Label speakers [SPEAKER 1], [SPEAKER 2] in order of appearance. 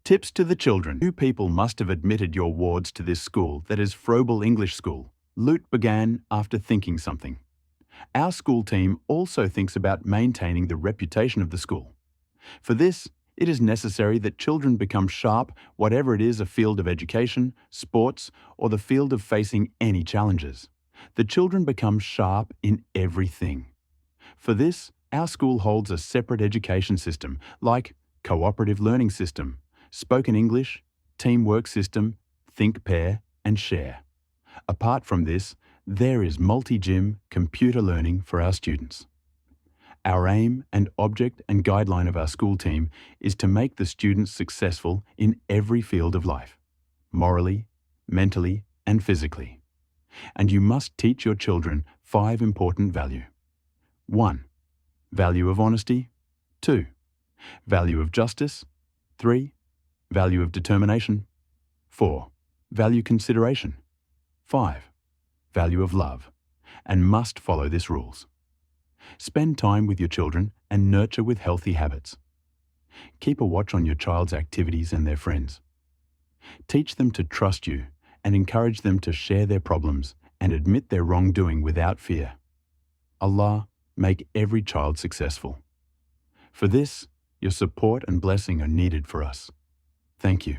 [SPEAKER 1] Tips to the children. You people must have admitted your wards to this school that is Frobel English School. Loot began after thinking something. Our school team also thinks about maintaining the reputation of the school. For this, it is necessary that children become sharp, whatever it is, a field of education, sports, or the field of facing any challenges. The children become sharp in everything. For this, our school holds a separate education system like cooperative learning system, spoken English, teamwork system, think, pair, and share. Apart from this, there is multi-gym computer learning for our students. Our aim and object and guideline of our school team is to make the students successful in every field of life, morally, mentally, and physically. And you must teach your children 5 important values. 1. Value of honesty. 2. Value of justice. 3. Value of determination. 4. Value consideration. 5. Value of love, and must follow these rules. Spend time with your children and nurture with healthy habits. Keep a watch on your child's activities and their friends. Teach them to trust you and encourage them to share their problems and admit their wrongdoing without fear. Allah make every child successful. For this, your support and blessing are needed for us. Thank you.